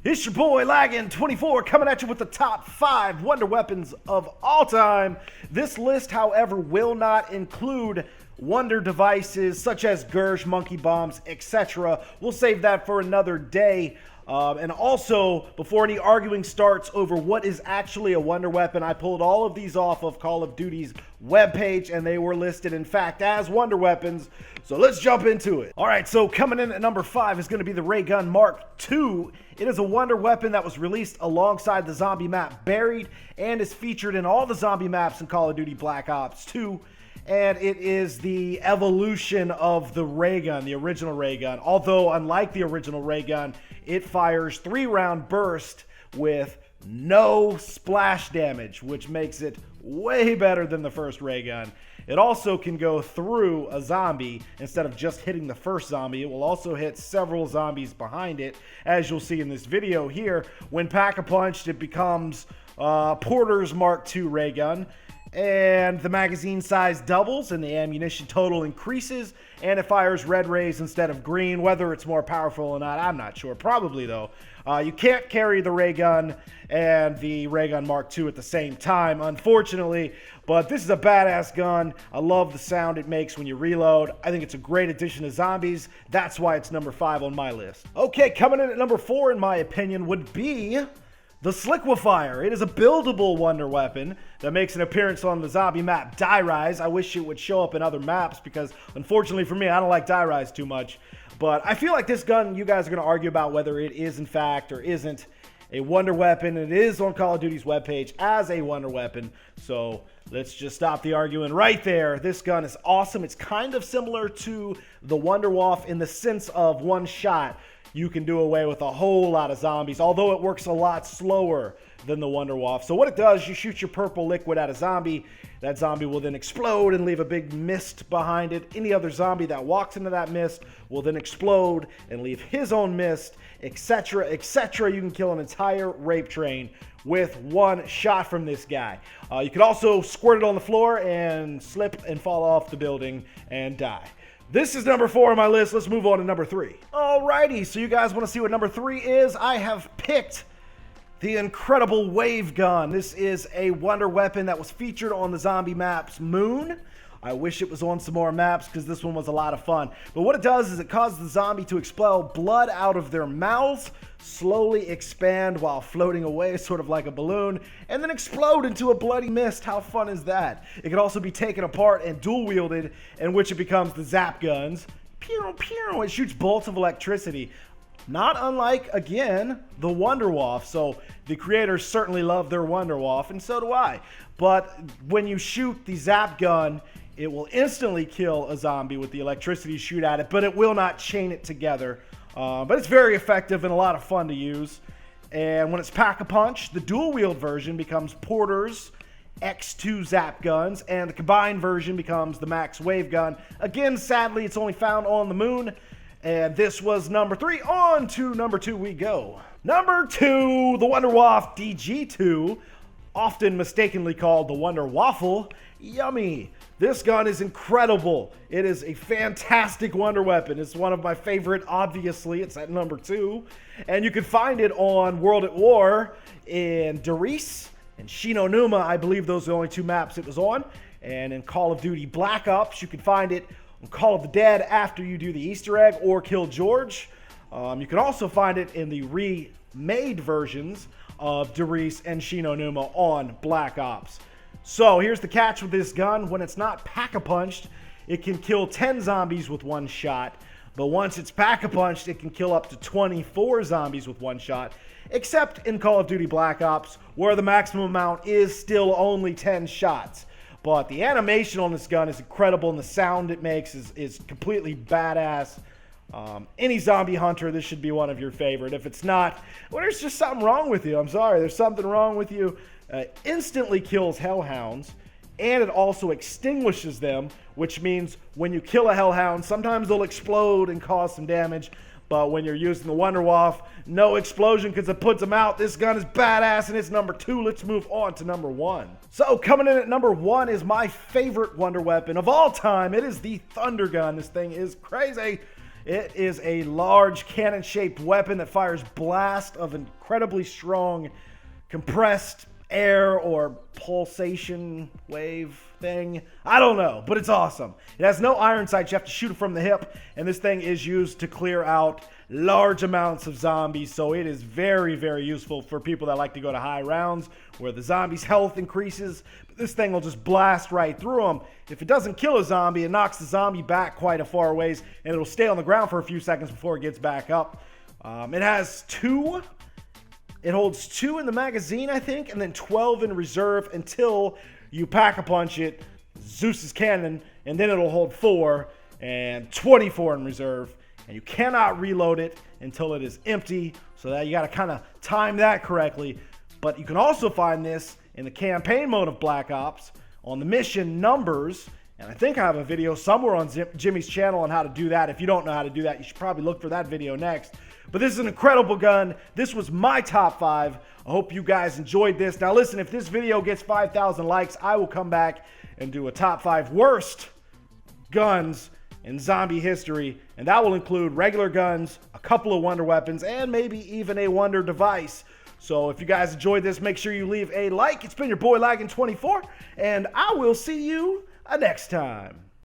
It's your boy Laggin24 coming at you with the top 5 wonder weapons of all time. This list, however, will not include wonder devices such as Gersh, monkey bombs, etc. We'll save that for another day. And also, before any arguing starts over what is actually a wonder weapon, I pulled all of these off of Call of Duty's webpage, and they were listed, in fact, as wonder weapons. So let's jump into it. All right, so coming in at number 5 is going to be the Raygun Mark II. It is a wonder weapon that was released alongside the zombie map Buried and is featured in all the zombie maps in Call of Duty Black Ops 2. And it is the evolution of the Raygun, the original Raygun. Although, unlike the original Raygun, it fires 3-round burst with no splash damage, which makes it way better than the first Raygun. It also can go through a zombie instead of just hitting the first zombie. It will also hit several zombies behind it, as you'll see in this video here. When pack-a-punched, it becomes Porter's Mark II Raygun. And the magazine size doubles and the ammunition total increases, and it fires red rays instead of green. Whether it's more powerful or not, I'm not sure. Probably, though. You can't carry the Raygun and the Raygun Mark II at the same time, unfortunately, but this is a badass gun. I love the sound it makes when you reload. I think it's a great addition to zombies. That's why it's number 5 on my list. Okay, coming in at number 4, in my opinion, would be the Liquifier. It is a buildable wonder weapon that makes an appearance on the zombie map Die Rise. I wish it would show up in other maps because, unfortunately for me, I don't like Die Rise too much. But I feel like this gun, you guys are going to argue about whether it is in fact or isn't a wonder weapon. It is on Call of Duty's webpage as a wonder weapon. So let's just stop the arguing right there. This gun is awesome. It's kind of similar to the Wunderwaffe in the sense of one shot you can do away with a whole lot of zombies, although it works a lot slower than the Wunderwaffe. So what it does, you shoot your purple liquid at a zombie. That zombie will then explode and leave a big mist behind it. Any other zombie that walks into that mist will then explode and leave his own mist, etc., etc. You can kill an entire rape train with one shot from this guy. You can also squirt it on the floor and slip and fall off the building and die. This is number 4 on my list. Let's move on to number 3. Alrighty, so you guys want to see what number 3 is? I have picked the incredible Wave Gun. This is a wonder weapon that was featured on the zombie maps Moon. I wish it was on some more maps because this one was a lot of fun. But what it does is it causes the zombie to expel blood out of their mouths, slowly expand while floating away, sort of like a balloon, and then explode into a bloody mist. How fun is that? It can also be taken apart and dual-wielded, in which it becomes the Zap Guns. Pew, pew. It shoots bolts of electricity. Not unlike, again, the Wunderwaffe. So the creators certainly love their Wunderwaffe, and so do I. But when you shoot the Zap Gun, it will instantly kill a zombie with the electricity you shoot at it, but it will not chain it together. But it's very effective and a lot of fun to use. And when it's Pack-a-Punch, the dual-wield version becomes Porter's X2 Zap Guns, and the combined version becomes the Max Wave Gun. Again, sadly, it's only found on the Moon. And this was number 3. On to number 2 we go. Number 2, the Wunderwaffe DG2, often mistakenly called the Wunderwaffle. Yummy. This gun is incredible. It is a fantastic wonder weapon. It's one of my favorite, obviously. It's at number 2. And you can find it on World at War in Darice and Shinonuma. I believe those are the only 2 maps it was on. And in Call of Duty Black Ops, you can find it on Call of the Dead after you do the Easter egg or kill George. You can also find it in the remade versions of Darice and Shinonuma on Black Ops. So here's the catch with this gun. When it's not pack-a-punched, it can kill 10 zombies with one shot. But once it's pack-a-punched, it can kill up to 24 zombies with one shot. Except in Call of Duty Black Ops, where the maximum amount is still only 10 shots. But the animation on this gun is incredible, and the sound it makes is completely badass. Any zombie hunter, this should be one of your favorite. If it's not, well, there's just something wrong with you. I'm sorry, there's something wrong with you. Instantly kills hellhounds, and it also extinguishes them, which means when you kill a hellhound, sometimes they'll explode and cause some damage, but when you're using the Wunderwaffe, no explosion because it puts them out. This gun is badass, and it's number 2. Let's move on to number 1. So coming in at number 1 is my favorite wonder weapon of all time. It is the Thunder Gun. This thing is crazy. It is a large cannon-shaped weapon that fires blast of incredibly strong compressed air or pulsation wave thing. I don't know, but it's awesome. It has no iron sights. You have to shoot it from the hip, and this thing is used to clear out large amounts of zombies, so it is very, very useful for people that like to go to high rounds where the zombies' health increases. But this thing will just blast right through them. If it doesn't kill a zombie, it knocks the zombie back quite a far ways, and it'll stay on the ground for a few seconds before it gets back up. It has two. It holds 2 in the magazine, I think, and then 12 in reserve until you pack-a-punch it, Zeus's cannon, and then it'll hold 4 and 24 in reserve. And you cannot reload it until it is empty, so that you got to kind of time that correctly. But you can also find this in the campaign mode of Black Ops on the mission numbers. And I think I have a video somewhere on Jimmy's channel on how to do that. If you don't know how to do that, you should probably look for that video next. But this is an incredible gun. This was my top 5. I hope you guys enjoyed this. Now listen, if this video gets 5,000 likes, I will come back and do a top 5 worst guns in zombie history. And that will include regular guns, a couple of wonder weapons, and maybe even a wonder device. So if you guys enjoyed this, make sure you leave a like. It's been your boy Laggin24, and I will see you next time.